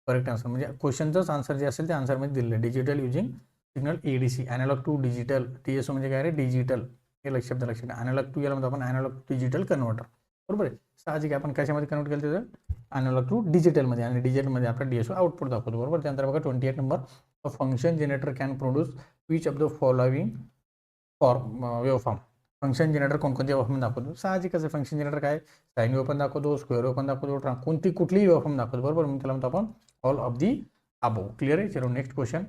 correct answer. म्हणजे क्वेश्चनचंच आन्सर जे असेल ते आन्सरमध्ये दिलेलं आहे digital using signal ADC analog to digital. TSO म्हणजे काय रे डिजिटल हे लक्षात ॲनालॉग टू याला म्हणतो आपण ॲनालॉग टू डिजिटल कन्व्हर्टर बरोबर आहे. साहजिक आपण कशामध्ये कन्वर्ट केलं त्याचं ॲनालॉग टू डिजिटलमध्ये आणि डिजिटलमध्ये आपला DSO आउटपुट दाखवतो बरोबर. त्यानंतर बघा 28 number a function generator can produce which of the following waveform. Function generator कोणकोणत्या वेवफॉर्म दाखवतो साहजिकच आहे. फंक्शन जनरेटर काय साइन वेव पण दाखवतो स्क्वेअर वेव पण दाखवतो कुठलीही वेवफॉर्म दाखवतो बरोबर. मग त्याला म्हणतो आपण all of the above. Clear आहे. चलो next question.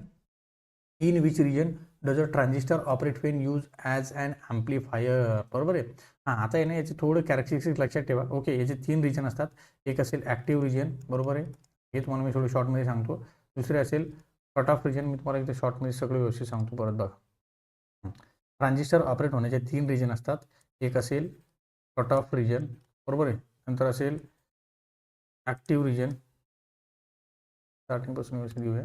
In which region does a transistor operate when use as an amplifier बरोबर आहे. हां आता आहे ना याचे थोडं कॅरेक्टरिस्टिक्स लक्षात ठेवा. ओके याचे 3 रिजन असतात. एक असेल ॲक्टिव्ह रिजन बरोबर आहे हे तुम्हाला मी थोडं शॉर्टमध्ये सांगतो. दुसरे असेल कट ऑफ रिजन मी तुम्हाला इथे शॉर्टमध्ये सगळं व्यवस्थित सांगतो परत बघा. ट्रान्झिस्टर ऑपरेट होण्याचे 3 रिजन असतात. एक असेल कट ऑफ रिजन बरोबर आहे. नंतर असेल ॲक्टिव्ह रिजन स्टार्टिंगपासून व्यवस्थित घेऊया.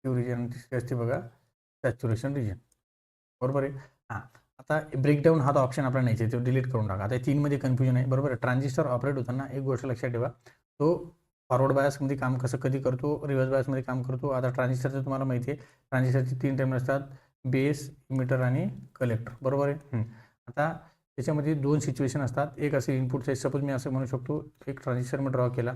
ॲक्टिव्ह रिजन तिसरी असते बघा सॅच्युरेशन रिजन बरोबर आहे. हां आता ब्रेकडाऊन हा ऑप्शन आपला नाही आहे तो डिलीट करून टाका. आता 3मध्ये कन्फ्युजन आहे बरोबर आहे. ट्रान्झिस्टर ऑपरेट होताना एक गोष्ट लक्षात ठेवा तो फॉरवर्ड बायसमध्ये काम कसं कधी करतो रिव्हर्स बायसमध्ये काम करतो. आता ट्रान्झिस्टरचं तुम्हाला माहिती आहे ट्रान्झिस्टरचे 3 टर्मिनल असतात बेस इमिटर आणि कलेक्टर बरोबर आहे. आता त्याच्यामध्ये 2 सिच्युएशन असतात. एक असे इनपुट साईज सपोज मी असं म्हणू शकतो एक ट्रान्झिस्टर मी ड्रॉ केला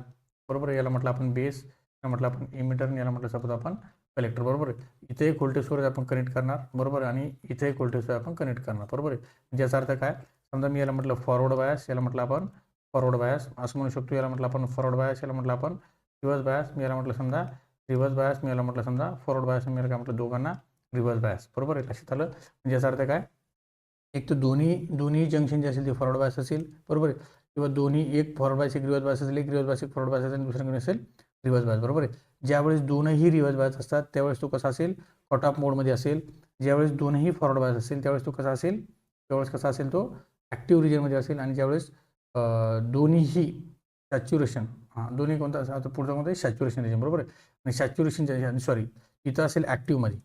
बरोबर आहे. याला म्हटलं आपण बेस याला म्हटलं आपण इमिटर याला म्हटलं सपोज आपण कलेक्टर बरोबर आहे. इथे एक व्होल्टेज सोर्स आपण कनेक्ट करणार बरोबर आणि इथे एक व्होल्टेज सोर्स आपण कनेक्ट करणार बरोबर आहे. म्हणजे याचा अर्थ काय समजा मी याला म्हटलं फॉरवर्ड बायस याला म्हटलं आपण फॉरवर्ड बायस असं म्हणू शकतो. याला म्हटलं आपण फॉरवर्ड बायस याला म्हटलं आपण रिव्हर्स बायस मी याला म्हटलं समजा रिव्हर्स बायस मी याला म्हटलं समजा फॉरवर्ड बायस मी याला काय म्हटलं दोघांना रिव्हर्स बायस बरोबर आहे. लक्षात आलं. म्हणजे याचा अर्थ काय एक तर दोन्ही जंक्शन जे असेल ते फॉरवर्ड बायस असेल बरोबर आहे किंवा दोन्ही एक फॉरवर्ड बायस एक रिव्हर्स बायस असेल एक रिव्हर्स बायस एक फॉरवर्ड बायस असेल आणि दुसऱ्याकडे असेल रिव्हर्स बायस बरोबर आहे. ज्यावेळेस दोनही रिव्हर्स बायस असतात त्यावेळेस तो कसा असेल कट ऑफ मोडमध्ये असेल. ज्यावेळेस दोनही फॉरवर्ड बायस असेल त्यावेळेस तो कसा असेल त्यावेळेस कसा असेल तो ॲक्टिव्ह रिजनमध्ये असेल. आणि ज्यावेळेस दोन्हीही सॅच्युरेशन दोन्ही कोणता असेल आता पुढचा कोणता सॅच्युरेशन रिजन बरोबर आहे. आणि सॅच्युरेशन सॉरी इथं असेल ॲक्टिव्हमध्ये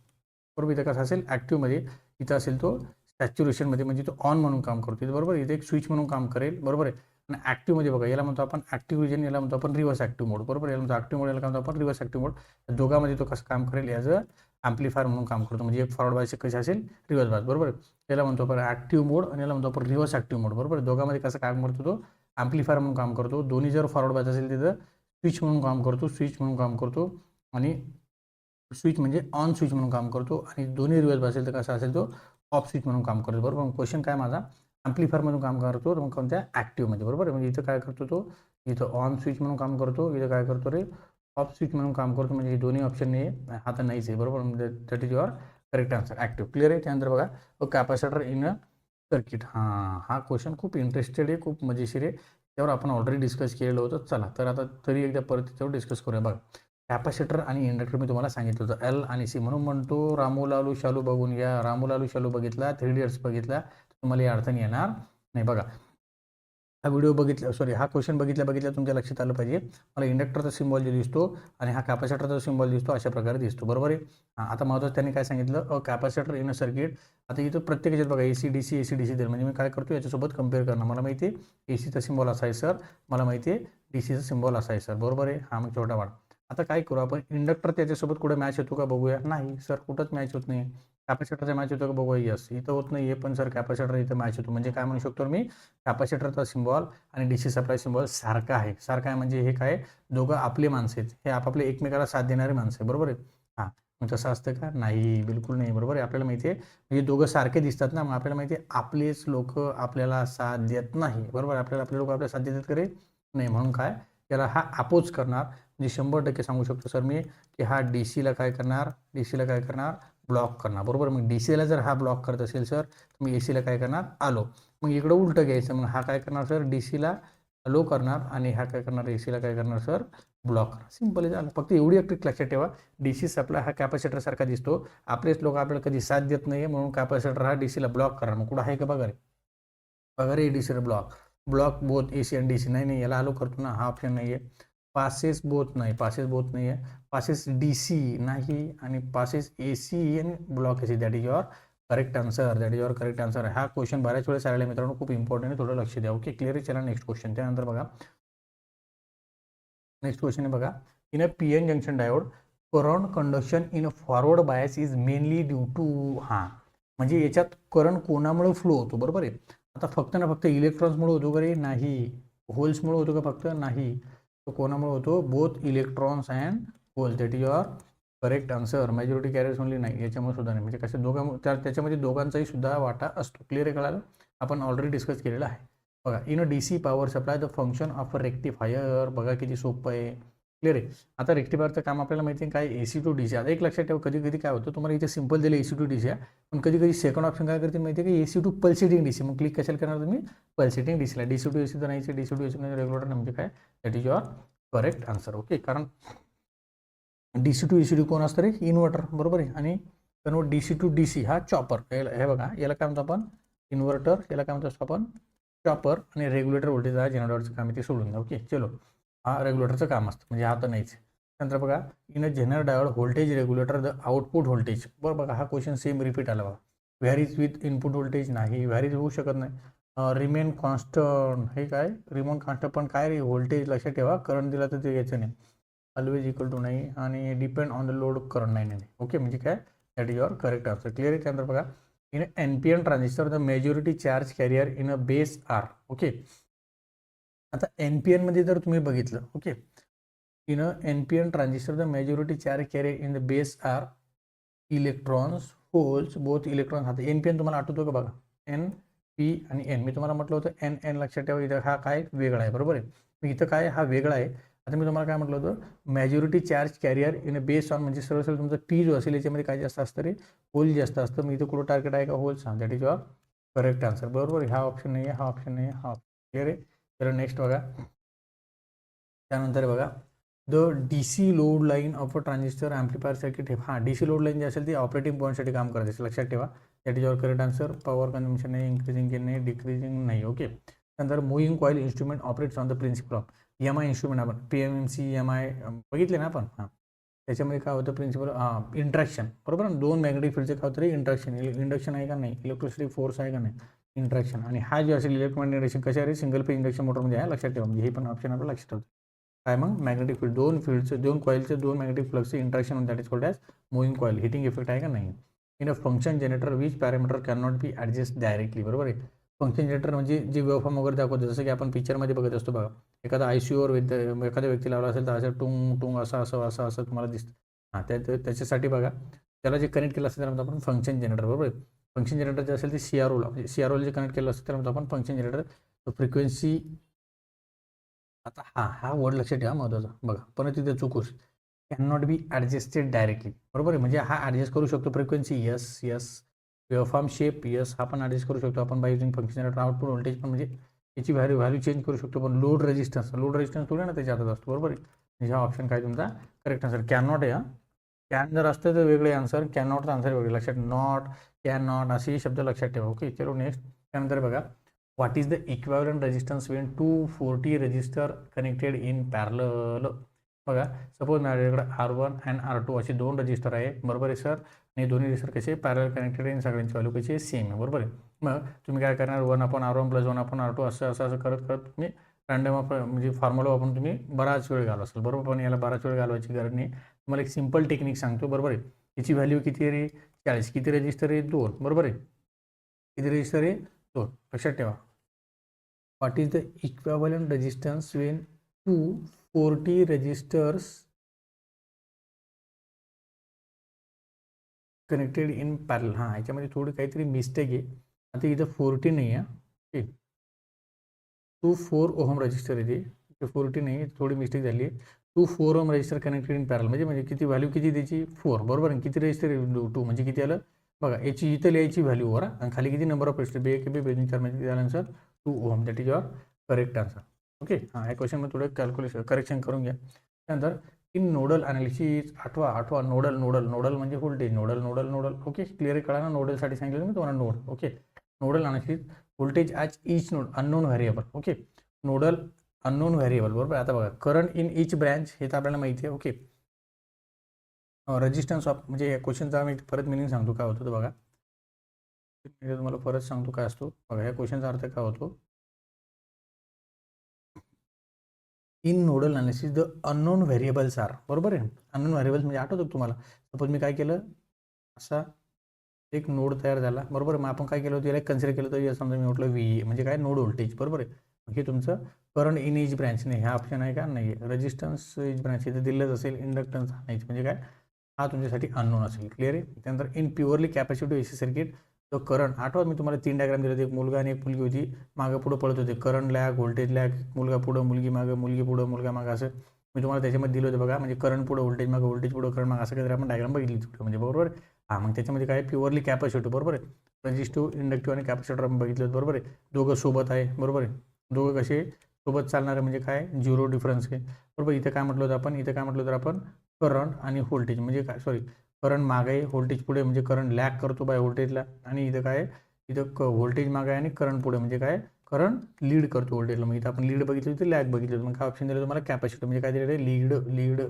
बरोबर. इथं कसं असेल ॲक्टिव्हमध्ये इथं असेल तो सॅच्युरेशनमध्ये म्हणजे तो ऑन म्हणून काम करतो इथं बरोबर. इथे एक स्विच म्हणून काम करेल बरोबर आहे. आणि ॲक्टिव्हमध्ये बघा याला म्हणतो आपण ॲक्टिव्ह रिजन, याला म्हणतो आपण रिव्हर्स ॲक्टिव्ह मोड, बरोबर. याला म्हणतो ॲक्टिव्ह मोड, याला काय म्हणतो आपण रिव्हर्स ॲक्टिव्ह मोड. दोघांमध्ये तो कसं काम करेल, ॲज अ ॲम्प्लिफायर म्हणून काम करतो. म्हणजे एक फॉरवर्ड बायस कशी असेल, रिव्हर्स बायस, बरोबर. याला म्हणतो आपण ॲक्टिव्ह मोड आणि याला म्हणतो आपण रिव्हर्स ॲक्टिव्ह मोड, बरोबर. दोघांमध्ये कसं काम करतो, तो ॲम्प्लिफायर म्हणून काम करतो. दोन्ही जर फॉरवर्ड बायस असेल तिथं स्विच म्हणून काम करतो, स्विच म्हणून काम करतो. आणि स्विच म्हणजे ऑन स्विच म्हणून काम करतो. आणि दोन्ही रिव्हर्स बायस असेल तर कसा असेल, तो ऑफ स्विच म्हणून काम करतो, बरोबर. मग क्वेश्चन काय माझा, ॲम्प्लिफायर म्हणून काम करतो, तर मग कोणत्या ॲक्टिव्हमध्ये, बरोबर. म्हणजे इथं काय करतो, तो इथं ऑन स्विच म्हणून काम करतो, इथं काय करतो रे, ऑफ स्विच म्हणून काम करतो. म्हणजे हे दोन्ही ऑप्शन नाही आहे, हा तर नाहीच आहे, बरोबर. म्हणजे that is your correct answer, active. Clear आहे. त्यानंतर बघा कॅपॅसिटर इन अ सर्किट. हा क्वेश्चन खूप इंटरेस्टेड आहे, खूप मजेशीर आहे. त्यावर आपण ऑलरेडी डिस्कस केलेलं होतं. चला तर आता तरी एकदा परत त्याच्यावर डिस्कस करूया. बघा कॅपॅसिटर आणि इंडक्टर मी तुम्हाला सांगितलं होतं एल आणि सी, म्हणून म्हणतो रामू लालू शालू बघून घ्या. रामू लालू शालू बघितला, 3 इडियट्स बघितला, तुम्हाला या अडचणी येणार नाही. बघा हा व्हिडिओ बघितला, सॉरी हा क्वेश्चन बघितल्या तुमच्या लक्षात आलं पाहिजे. मला इंडक्टरचा सिम्बॉल जो दिसतो आणि हा कॅपॅसिटरचा सिम्बॉल दिसतो, अशा प्रकारे दिसतो, बरोबर आहे. आता महत्त्वाचं त्यांनी काय सांगितलं, कॅपॅसिटर इन अ सर्किट. आता इथं प्रत्येक याच्यात बघा AC DC AC DC दिलं, म्हणजे मी काय करतो याच्यासोबत कम्पेअर करणं. मला माहिती आहे ACचा सिम्बॉल असा आहे सर, मला माहिती आहे DCचा सिम्बॉल असा आहे सर, बरोबर आहे. हा मग छोटा वाढ. आता काय करू आपण, इंडक्टर त्याच्यासोबत कुठे मॅच होतो का बघूया. नाही सर, कुठंच मॅच होत नाही. कॅपॅसिटरचा मॅच होतो का बघूया. यस, इथं होत नाही आहे, पण सर कॅपॅसिटर इथं मॅच होतो. म्हणजे काय म्हणू शकतो मी, कॅपॅसिटरचा सिम्बॉल आणि DC सप्लाय सिम्बॉल सारखा आहे. सारखा आहे म्हणजे हे काय, दोघं आपले माणसं आहेत, हे आपापले एकमेकाला साथ देणारे माणसं आहे, बरोबर आहे. हां, मग तसं असतं का, नाही, बिलकुल नाही, बरोबर आहे. आपल्याला माहिती आहे म्हणजे दोघं सारखे दिसतात ना, मग आपल्याला माहिती आहे आपलेच लोक आपल्याला साथ देत नाही, बरोबर. आपले लोक आपल्याला साथ देतात करे नाही, म्हणून काय त्याला हा अपोज करणार. म्हणजे 100% सांगू शकतो सर मी की हा DCला काय करणार, DCला काय करणार, ब्लॉक करणार, बरोबर. मग DCला जर हा ब्लॉक करत असेल सर, तर मी ACला काय करणार, आलो. मग इकडं उलटं घ्यायचं, मग हा काय करणार सर, DCला लो करणार आणि हा काय करणार, ACला काय करणार सर, ब्लॉक करणार. सिंपल झालं. फक्त एवढी एक ट्रिक लक्षात ठेवा, DC सप्लाय हा कॅपॅसिटर सारखा दिसतो. आपलेच लोक आपल्याला कधी साथ देत नाही, म्हणून कॅपॅसिटर हा DCला ब्लॉक करणार. मग कुठं आहे का बघा रे, बघा रे DCला ब्लॉक बोथ AC आणि DC. नाही, याला आलो करतो ना, हा ऑप्शन नाही आहे. पासेस बोथ नाही आहे. पासेस DC नाही आणि पासेस AC आणि block AC. That is your correct answer. हा क्वेश्चन बऱ्याच वेळेस आलेला आहे मित्रांनो, खूप इम्पॉर्टंट आहे, थोडं लक्ष द्या. ओके, क्लिअर आहे. चला नेक्स्ट क्वेश्चन. त्यानंतर बघा नेक्स्ट क्वेश्चन आहे बघा, in a PN junction diode current conduction in a forward bias is mainly due to. म्हणजे याच्यात करंट कोणामुळे फ्लो होतो, बरोबर आहे. आता फक्त इलेक्ट्रॉन्समुळे होतो का रे, नाही. होल्समुळे होतो का फक्त, नाही. तो कोणामुळे होतो, both electrons and holes. That is your correct answer. Majority carriers only नाही, याच्यामुळे सुद्धा नाही. म्हणजे कसं त्याच्यामध्ये दोघांचाही सुद्धा वाटा असतो. क्लिअर आहे, कळालं. आपण ऑलरेडी डिस्कस केलेलं आहे. बघा in a DC power supply the function of a rectifier. बघा किती सोपं आहे, क्लिअर आहे. आता रेक्टिफायरचं काम आपल्याला माहिती आहे काय, AC टू DC. आता एक लक्षात ठेवा, कधी काय होतं, तुम्हाला इथे सिंपल दिलं AC टू DC आहे, पण कधी सेकंड ऑप्शन काय करते माहिती आहे की AC टू पल्सेटिंग DC. मग क्लिक कशाला करणार तुम्ही, पल्सेटिंग DCला. DC टू AC तर नाहीच, DC टू AC म्हणजे रेग्युलेटर म्हणजे काय, that is your correct answer. Okay, कारण DC टू AC कोण असतं रे, इन्व्हर्टर, बरोबर आहे. आणि कन्वर्ट DC टू DC हा चॉपर. हे बघा, याला काय म्हणतो आपण, इन्व्हर्टर. याला काय म्हणतो आपण, चॉपर. आणि रेग्युलेटर व्होल्टेज हा जनरेटरचं काम आहे, ते सोडून द्या. ओके, चलो, हा रेग्युलेटरचं काम असतं, म्हणजे हा तर नाहीच. नंतर बघा in a general diode voltage regulator the output voltage. बरं बघा, हा क्वेश्चन सेम रिपीट आला बघा. Varies with input voltage. नाही, व्हॅरीज होऊ शकत नाही. Remain constant. हे काय, रिमेन कॉन्स्टंट, पण काय रे, व्होल्टेज लक्षात ठेवा, करंट दिला तर ते यायचं नाही, ऑलवेज इक्वल टू नाही. आणि depend on the load current. नाही. ओके, म्हणजे काय, that is your correct answer. Clear आहे. त्यानंतर बघा in NPN transistor the majority charge carrier in a base are. Okay, आता NPN मध्ये जर तुम्ही बघितलं, okay, in NPN transistor the majority charge carrier in the base are electrons, holes, both electrons. आता NPN तुम्हाला आठवतो का बघा, NP आणि N. मी तुम्हाला म्हटलं होतं NN लक्षात ठेवा, इथं हा काय वेगळा आहे, बरोबर आहे. इथं काय, हा वेगळा आहे. आता मी तुम्हाला काय म्हटलं होतं, majority charge carrier in a base on, म्हणजे सरळ तुमचं P जो असेल याच्यामध्ये काय जास्त असतं रे, होल जास्त असतं. मी इथं कुठं टार्गेट आहे का, holes. That is your correct answer, बरोबर. हा ऑप्शन नाही आहे, हा ऑप्शन नाही आहे, हा क्लिअर आहे. तर नेक्स्ट बघा, त्यानंतर बघा the DC load line of a transistor amplifier circuit. हा DC लोड लाईन जी असेल ती ऑपरेटिंग पॉईंटसाठी काम करत असेल, लक्षात ठेवा. That is your correct answer. Power consumption नाही, इन्क्रीजिंग गेन नाही, डिक्रीजिंग नाही. ओके, त्यानंतर moving coil instrument operates on the principle of EMI instrument. आपण PMMC EMI बघितले ना आपण. हां, त्याच्यामध्ये काय होतं, प्रिन्सिपल इंट्रॅक्शन, बरोबर ना. दोन मॅग्नेटिक फील्डचे काय होतं रे, इंट्रॅक्शन. इंडक्शन आहे का नाही, इलेक्ट्रिसिटी फोर्स आहे का नाही, इंट्रॅक्शन. आणि हा जे असेल इलेक्ट्रोमॅग्नेटिक इंडक्शन कशा आहे सिंगल फेज इंडक्शन मोटरमध्ये आहे लक्षात ठेवा. म्हणजे हे पण ऑप्शन आपल्याला लक्षात ठेवतो. काय मग मॅग्नेटिक फील्ड दोन फील्डचं दोन कॉईलचे दोन मॅग्नेटिक फ्लक्सचे interaction that is called as moving coil. Heating effect आहे का नाही. In a function generator which parameter can not be adjust directly. बरोबर आहे. फंक्शन जनरेटर म्हणजे जे वेव्हफॉर्म वगैरे दाखवतो जसं की आपण पिक्चरमध्ये बघत असतो बघा. एखादा ICUवर एखाद्या व्यक्ती लावला असेल तर असं टुंग टुंग असं तुम्हाला दिसतं. हां त्याच्यासाठी बघा त्याला जे कनेक्ट केलं असेल त्याला म्हणतो आपण फंक्शन जनरेटर. बरोबर आहे. फंक्शन जनरेटर जे असेल ते CROला म्हणजे CROला जे कनेक्ट केलं असेल त्याला म्हणतो आपण फंक्शन जनरेटर. फ्रिक्वेन्सी आता हा वर्ड लक्षात ठेवा महत्त्वाचा. बघा परत तिथे चूक होईल. Can not B adjusted directly. बरोबर आहे. म्हणजे हा ॲडजस्ट करू शकतो frequency yes. Waveform shape yes हा पण ॲडजस्ट करू शकतो आपण by using function generator. Output voltage पण म्हणजे याची व्हॅल्यू चेंज करू शकतो. पण लोड रेजिस्टन्स थोडी ना त्याच्या हातात असतो. बरोबर आहे. म्हणजे हा ऑप्शन काय तुमचा करेक्ट आन्सर. कॅन नॉट आहे. कॅन जर असतं तर वेगळे आन्सर. कॅन नॉटचा आन्सर वेगळे. लक्षात नॉट कॅन नॉट असे शब्द लक्षात ठेवा. ओके चलो नेक्स्ट. त्यानंतर बघा what is the equivalent resistance when 240 resistor connected in parallel. बघा सपोज माझ्याकडे R1 अँड R2 असे दोन रजिस्टर आहे. बरोबर आहे सर. आणि दोन्ही रजिस्टर कसे पॅरल कनेक्टेड इन सगळ्यांची व्हॅल्यू कशी सेम आहे. बरोबर आहे. मग तुम्ही काय करणार 1/R1 + 1/R2 असं करत तुम्ही रँडम म्हणजे फॉर्म्युला वापरून तुम्ही बराच वेळ घालवा असेल. बरोबर. पण याला बराच वेळ घालवायची गरज नाही. तुम्हाला एक सिंपल टेक्निक सांगतो. बरोबर आहे. याची व्हॅल्यू किती आहे रे 40. किती रजिस्टर आहे 2. बरोबर आहे. किती रजिस्टर आहे 2. लक्षात ठेवा. What is the equivalent resistance when 240 resistors connected in parallel. हां याच्यामध्ये थोडी काहीतरी मिस्टेक आहे. आता इथं 40 नाही आहे. ओके 24 ओहम रजिस्टर आहे ते 40 नाही थोडी मिस्टेक झाली आहे. 24 ओहम रजिस्टर कनेक्टेड इन पॅरल म्हणजे किती व्हॅल्यू किती त्याची 4. बरोबर आहे. किती रजिस्टर 2 म्हणजे किती आलं बघा. याची इथं लिहायची व्हॅल्यू वर आणि खाली किती नंबर ऑफ रजिस्टर 2 KB 2 4 म्हणजे किती झालं answer 2 ohm. That is your correct answer. Okay हां या क्वेश्चनमध्ये थोडं कॅल्क्युलेशन करेक्शन करून घ्या. त्यानंतर इन नोडल अनालिसिस आठवा नोडल म्हणजे व्होल्टेज नोडल. ओके क्लिअर कळा ना. नोडलसाठी सांगितलं मी तुम्हाला node. Okay nodal analysis voltage as each node unknown variable. Okay nodal unknown variable. बरोबर. आता बघा करंट इन ईच ब्रँच हे तर आपल्याला माहिती आहे. ओके रेजिस्टन्स ऑफ म्हणजे या क्वेश्चनचा मी परत मिनिंग सांगतो काय होतो. बघा तुम्हाला परत सांगतो काय असतो. बघा या क्वेश्चनचा अर्थ काय होतो. In nodal analysis the unknown variables are. बरोबर आहे. अननोन व्हेरिएबल्स म्हणजे आठवतो तुम्हाला. सपोज मी काय केलं असा एक नोड तयार झाला. बरोबर. मग आपण काय केलं होतं याला कन्सिडर केलं तर समजा मी म्हटलं VA म्हणजे काय नोड व्होल्टेज. बरोबर आहे. हे तुमचं करंट इन ईच ब्रँच नाही हा ऑप्शन आहे का नाही. रेजिस्टन्स ईच ब्रँच इथे दिलंच असेल. इंडक्टन्स नाही म्हणजे काय हा तुमच्यासाठी अननोन असेल. क्लिअर आहे. त्यानंतर in purely capacitive AC circuit तो करंट आठवत मी तुम्हाला 3 डायग्राम दिले होते. एक मुलगा आणि एक मुलगी होती. मागं पुढं पळत होते. करंट लॅग व्होल्टेज लॅग मुलगा पुढं मुलगी मागं मुलगी पुढं मुलगा मागं असं मी तुम्हाला त्याच्यामध्ये दिलं होतं बघा. म्हणजे करंट पुढं व्होल्टेज मागं व्होल्टेज पुढं करंट मागं असं काहीतरी आपण डायग्राम बघितली होती म्हणजे बरोबर. हां मग त्याच्यामध्ये काय प्युअरली कॅपॅसिटिव्ह. बरोबर आहे. रेजिस्टिव्ह इंडक्टिव्ह आणि कॅपॅसिटर आपण बघितलं होतं. बरोबर आहे. दोघं सोबत आहे. बरोबर आहे. दोघं कसे सोबत चालणारे म्हणजे काय 0 डिफरन्स आहे. बरोबर. इथं काय म्हटलं होतं आपण करंट आणि व्होल्टेज म्हणजे काय करंट मागे आहे व्होल्टेज पुढे म्हणजे करंट लॅग करतो बाय व्होल्टेजला. आणि इथं काय इथं व्होल्टेज मागे आहे आणि करंट पुढे म्हणजे काय करंट लीड करतो व्होल्टेजला. मग इथं आपण लीड बघितली होती लॅग बघितली होती. मग काय ऑप्शन दिलं तुम्हाला कॅपॅसिटर म्हणजे काय दिलं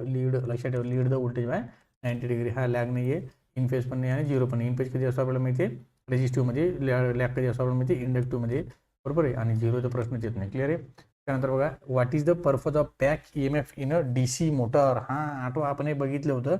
लीड लक्षात ठेवा. Lead the voltage by 90 degree. हा लॅग नाही आहे. इन फेज पण नाही आणि 0 पण नाही. इन फेज कधी असतो आपल्याला माहिती आहे रेजिस्टिव्हमध्ये. लॅग कधी असतो आपल्याला माहिती आहे इंडक्टिव्हमध्ये. बरोबर आहे. आणि 0चा प्रश्नच येत नाही. क्लिअर आहे. त्यानंतर बघा what is the purpose of back EMF in a DC motor. हां आठवा आपण हे बघितलं होतं.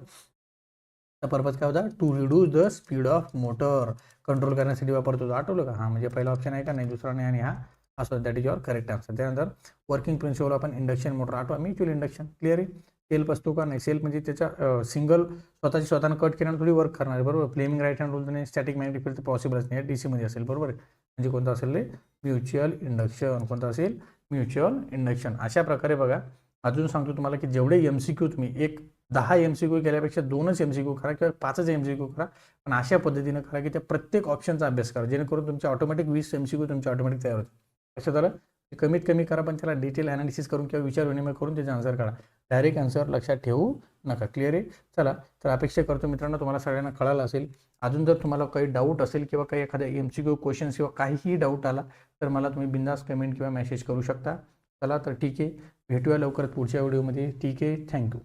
पर्पज काय होता to reduce the speed of motor control करण्यासाठी वापरतो. आठवलं का. हां म्हणजे पहिला ऑप्शन आहे का नाही दुसरा नाही आणि हा असं that is your correct answer. त्यानंतर वर्किंग प्रिन्सिपल आपण इंडक्शन मोटर आठवा म्युच्युअल इंडक्शन. क्लिअर आहे. सेल्फ असतो का नाही. सेल्फ म्हणजे त्याच्या सिंगल स्वतःनं कट केल्यानं थोडी वर्क करणार आहे. बरोबर. फ्लेमिंग राईट हँड रूल नाही. स्टॅटिक मॅग्नेटिक फील्ड पॉसिबलच नाही. DC मध्ये असेल. बरोबर आहे. म्हणजे कोणतं असेल रे म्युच्युअल इंडक्शन. कोणतं असेल म्युच्युअल इंडक्शन. अशा प्रकारे बघा अजून सांगतो तुम्हाला की जेवढे MCQ तुम्ही एक 10 MCQ केल्यापेक्षा 2च MCQ करा किंवा 5च MCQ करा. पण अशा पद्धतीनं करा की त्या प्रत्येक ऑप्शनचा अभ्यास करा जेणेकरून तुमचे ऑटोमॅटिक 20 MCQ तुमचे ऑटोमॅटिक तयार होते. लक्षात आलं. कमीत कमी करा पण त्याला डिटेल ॲनालिसिस करून किंवा विचार विनिमय करून त्याचा आन्सर काढा. डायरेक्ट आन्सर लक्षात ठेवू नका. क्लिअर आहे. चला तर अपेक्षा करतो मित्रांनो तुम्हाला सगळ्यांना कळालं असेल. अजून जर तुम्हाला काही डाऊट असेल किंवा काही एखाद्या MCQ क्वेश्चन्स किंवा काहीही डाऊट आला तर मला तुम्ही बिंदास कमेंट किंवा मेसेज करू शकता. चला तर ठीक आहे. भेटूया लवकरच पुढच्या व्हिडिओमध्ये. ठीक आहे. थँक्यू.